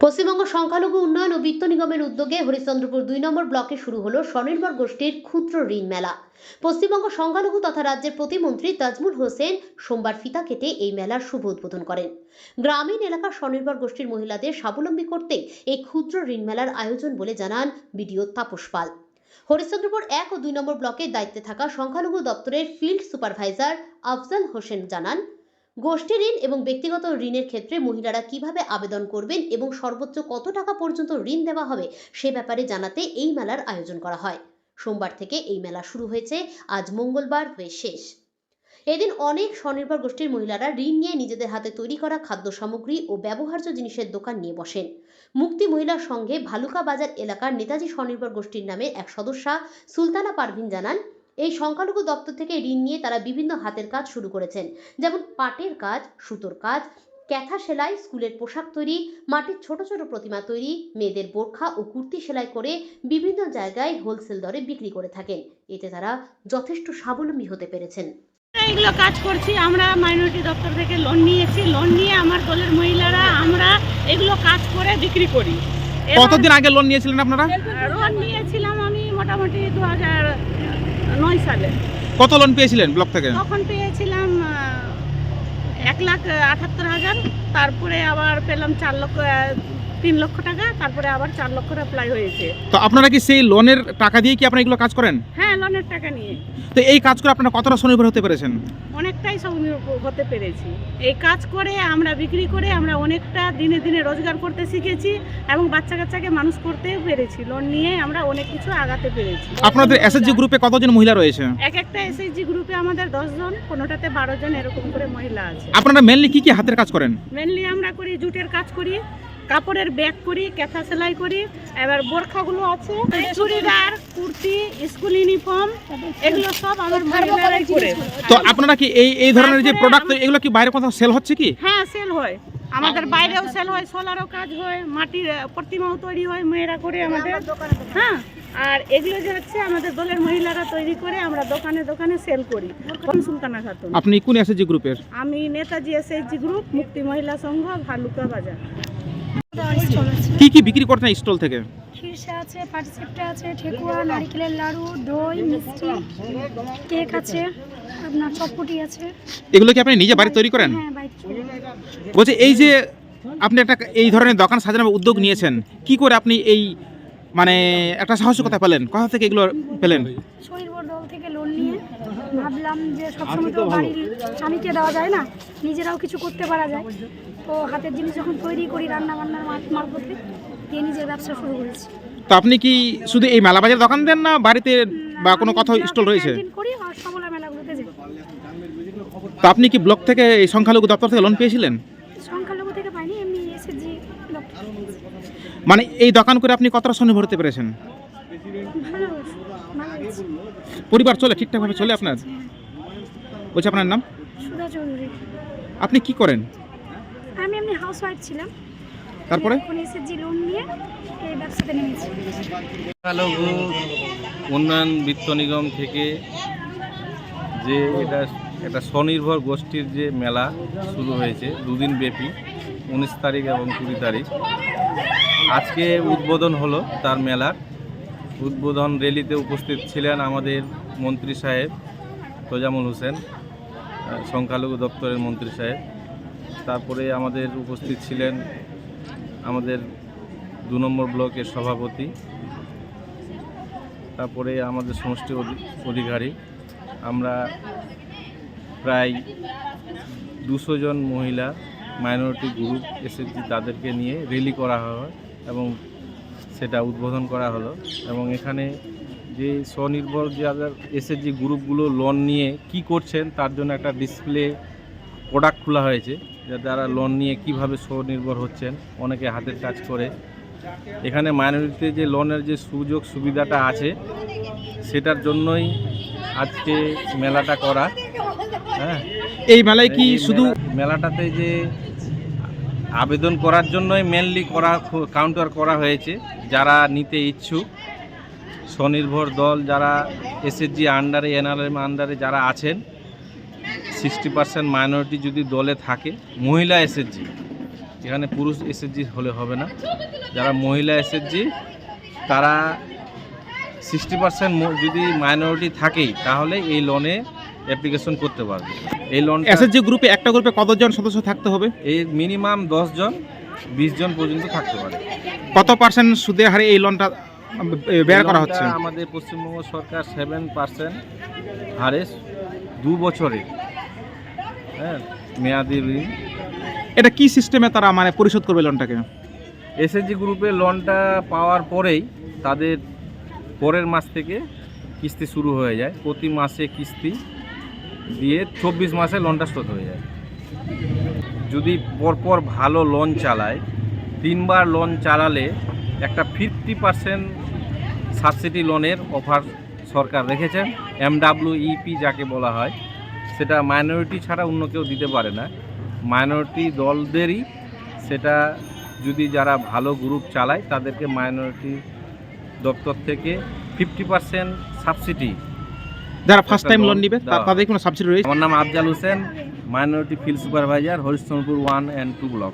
পশ্চিমবঙ্গ সংখ্যালঘু উন্নয়ন ও বিত্ত নিগমের উদ্যোগে হরিশ্চন্দ্রপুর ২ নম্বর ব্লকে শুরু হলো স্বনির্ভর গোষ্ঠীর ক্ষুদ্র ঋণ মেলা। পশ্চিমবঙ্গ সংখ্যালঘু তথা রাজ্যের প্রতিমন্ত্রী তাজমুল হোসেন সোমবার ফিতা কেটে এই মেলার শুভ উদ্বোধন করেন। গ্রামীণ এলাকার স্বনির্ভর গোষ্ঠীর মহিলাদের স্বাবলম্বী করতে এই ক্ষুদ্র ঋণ মেলার আয়োজন বলে জানান বিডিও তাপস পাল। হরিশ্চন্দ্রপুর ১ ও ২ নম্বর ব্লকের দায়িত্বে থাকা সংখ্যালঘু দপ্তরের ফিল্ড সুপারভাইজার আফজাল হোসেন জানান, গোষ্ঠী ঋণ এবং ব্যক্তিগত ঋণের ক্ষেত্রে মহিলারা কিভাবে আবেদন করবেন এবং সর্বোচ্চ কত টাকা পর্যন্ত ঋণ দেওয়া হবে সে ব্যাপারে জানাতে এই মেলার আয়োজন করা হয়। সোমবার থেকে এই মেলা শুরু হয়েছে, আজ মঙ্গলবার হয়ে শেষ। এদিন অনেক স্বনির্ভর গোষ্ঠীর মহিলারা ঋণ নিয়ে নিজেদের হাতে তৈরি করা খাদ্য সামগ্রী ও ব্যবহার্য জিনিসের দোকান নিয়ে বসেন। মুক্তি মহিলা সংঘে ভালুকা বাজার এলাকার নেতাজি স্বনির্ভর গোষ্ঠীর নামে এক সদস্যা সুলতানা পারভিন জানান, এই সংখ্যালঘু দপ্তর থেকে ঋণ নিয়ে তারা বিভিন্ন হাতের কাজ শুরু করেছেন, যেমন পাটের কাজ, সুতোর কাজ, ক্যাথা সেলাই, স্কুলের পোশাক তৈরি, মাটির ছোট ছোট প্রতিমা তৈরি, মেয়েদের বোরখা ও কুর্তি সেলাই করে বিভিন্ন জায়গায় হোলসেল দরে বিক্রি করে থাকেন। এতে তারা যথেষ্ট স্বাবলম্বী হতে পেরেছেন। এগুলো কাজ করছি, আমরা মাইনরিটি দপ্তর থেকে লোন নিয়েছি। লোন নিয়ে আমার দলের মহিলারা আমরা এগুলো কাজ করে বিক্রি করি। কতদিন আগে লোন নিয়েছিলেন আপনারা? লোন নিয়েছিলাম আমি মোটামুটি 2009 সালে। কত লোন পেয়েছিলেন ব্লক থেকে? তখন পেয়েছিলাম 1,78,000, তারপরে আবার পেলাম 3 লক্ষ টাকা, তারপরে আবার 4 লক্ষ অ্যাপ্লাই হয়েছে। তো আপনারা কি সেই লোনের টাকা দিয়ে কি আপনারা এগুলো কাজ করেন? হ্যাঁ, লোনের টাকা নিয়ে। তো এই কাজ করে আপনারা কতটা স্বনির্ভর হতে পেরেছেন? অনেকটাই স্বনির্ভর হতে পেরেছি। এই কাজ করে আমরা বিক্রি করে আমরা অনেকটা দিনে দিনে রোজগার করতে শিখেছি এবং বাচ্চা কাচ্চাকে মানুষ করতেও পেরেছি। লোন নিয়ে আমরা অনেক কিছু আগাতে পেরেছি। আপনাদের এসএসজি গ্রুপে কতজন মহিলা রয়েছে? একটা এসএসজি গ্রুপে আমাদের 10 জন, কোনোটাতে 12 জন এরকম করে মহিলা আছে। আপনারা মেনলি কি কি হাতের কাজ করেন? মেনলি আমরা করি জুটের কাজ করি, কাপড়ের ব্যাগ করি, ক্যাথা সেলাই করি, এবার বোরখাগুলো আছে, চুড়িদার, কুর্তি, স্কুল ইউনিফর্ম, এগুলো সব আমার মহিলারাই করে। তো আপনারা কি এই ধরনের যে প্রোডাক্ট এগুলো কি বাইরে কোথাও সেল হচ্ছে কি? হ্যাঁ, সেল হয়, আমাদের বাইরেও সেল হয়, সোলারও কাজ হয়, মাটির প্রতিমাও তৈরি হয় মেয়েরা করে আমাদের। হ্যাঁ, আর এগুলো যে হচ্ছে আমাদের দলের মহিলারা তৈরি করে আমরা দোকানে দোকানে সেল করি। সুলতানা খাতুন। আপনি কোন এসএসজি গ্রুপের? আমি নেতাজি এসএসজি গ্রুপ, মুক্তি মহিলা সংঘ, ভালুকা বাজার। কি কি বিক্রি করতেন স্টল থেকে? খিরসা আছে, পাটিসাপটা আছে, ঠেকুয়া, নারকেলের লাড়ু, দই, মিষ্টি, কেক আছে, আপনার চটপটি আছে। এগুলো কি আপনি নিজে বাড়ি তৈরি করেন? হ্যাঁ, বাড়িতে। বলছে এই যে আপনি একটা এই ধরনের দোকান সাজানোর উদ্যোগ নিয়েছেন, কি করে আপনি এই মানে একটা সাহসিকতা পেলেন? কোথা থেকে এগুলো পেলেন? স্বনির্ভর দল থেকে লোন নিয়ে ভাবলাম যে সবসময় তো বাড়ির স্বামীকে দেওয়া যায় না, নিজেরাও কিছু করতে পারা যায়। তো হাতের জিনিস যখন তৈরি করি রান্না বান্নার মারফতে দিয়ে নিজের ব্যবসা শুরু করেছি। তো আপনি কি শুধু এই মেলা বাজার দোকান দেন না বাড়িতে বা কোনো কোথাও স্টল রয়েছে? করি আর সবলা মেলাগুলোতে যাই। তো আপনি কি ব্লক থেকে এই সংখ্যালঘু দপ্তর থেকে লোন পেয়েছিলেন? সংখ্যালঘু থেকে পাইনি, এমনি এসএসজি দপ্তর। মানে এই দোকান করে আপনি কতটা স্বনির্ভর হতে পেরেছেন? ভালো, ভালো হয়েছে। পরিবার চলে ঠিকঠাকভাবে চলে আপনার? বলছি আপনার নাম? সুধা চৌধুরী। আপনি কি করেন? আমি এমনি হাউস ওয়াইফ ছিলাম, তারপরে এখন এসএসজি লোন নিয়ে এই ব্যবসাতে নেমেছি। সংখ্যালঘু উন্নয়ন বিত্ত নিগম থেকে যে এটা স্বনির্ভর গোষ্ঠীর যে মেলা শুরু হয়েছে 2 দিন ব্যাপী, 19 তারিখ এবং 20 তারিখ। আজকে উদ্বোধন হলো তার মেলার। উদ্বোধন র্যালিতে উপস্থিত ছিলেন আমাদের মন্ত্রী সাহেব তোজামুল হোসেন, সংখ্যালঘু দপ্তরের মন্ত্রী সাহেব। তারপরে আমাদের উপস্থিত ছিলেন আমাদের 2 নম্বর ব্লকের সভাপতি, তারপরে আমাদের সমষ্টি অধিকারী। আমরা প্রায় 200 জন মহিলা মাইনরিটি গ্রুপ এসএসজি তাদেরকে নিয়ে র্যালি করা হয় এবং সেটা উদ্বোধন করা হলো। এবং এখানে যে স্বনির্ভর যাদের এসএসজি গ্রুপগুলো লোন নিয়ে কি করছেন তার জন্য একটা ডিসপ্লে প্রোডাক্ট খোলা হয়েছে, যারা লোন নিয়ে কিভাবে স্বনির্ভর হচ্ছেন, অনেকে হাতের কাজ করে। এখানে মাইনরিটিতে যে লোনের যে সুযোগ সুবিধাটা আছে সেটার জন্যই আজকে মেলাটা করা। হ্যাঁ, এই মেলায় কি শুধু মেলাটাতে যে আবেদন করার জন্যই মেনলি কাউন্টার করা হয়েছে। যারা নিতে ইচ্ছুক স্বনির্ভর দল, যারা এসএসজি আন্ডারে, এনআরএম আন্ডারে যারা আছেন, 60% মাইনরিটি যদি দলে থাকে, মহিলা এসএসজি এখানে পুরুষ এসএসজি হলে হবে না, যারা মহিলা এসএসজি তারা 60% যদি মাইনরিটি থাকেই তাহলে এই লোনে অ্যাপ্লিকেশন করতে পারবে। এই লোনটা এসএসজি গ্রুপে একটা গ্রুপে কতজন সদস্য থাকতে হবে? এই মিনিমাম 10 জন 20 জন পর্যন্ত থাকতে পারে। কত পার্সেন্ট সুদের হারে এই লোনটা ব্যয় করা এই হচ্ছে? লোনটা আমাদের পশ্চিমবঙ্গ সরকার 7% হারে 2 বছরে, হ্যাঁ, মেয়াদি ঋণ। এটা কি সিস্টেমে তারা মানে পরিশোধ করবে লোনটাকে? এসএসজি গ্রুপে লোনটা পাওয়ার পরেই তাদের পরের মাস থেকে কিস্তি শুরু হয়ে যায়, প্রতি মাসে কিস্তি দিয়ে 24 মাসে লোনটা শোধ হয়ে যায়। যদি পরপর ভালো লোন চালায়, 3 বার লোন চালালে একটা 50% সাবসিডি লোনের অফার সরকার রেখেছেন। MWEP যাকে বলা হয়, সেটা মাইনরিটি ছাড়া অন্য কেউ দিতে পারে না, মাইনরিটি দলদেরই সেটা। যদি যারা ভালো গ্রুপ চালায় তাদেরকে মাইনরিটি দপ্তর থেকে 50% সাবসিডি। যারা ফার্স্ট টাইম লোন নিবে দেওয়া। তাদের কোনো সাবসিডি রয়েছে? আমার নাম Afzal Hossain, minority field supervisor, Harishchandrapur 1 and 2 block.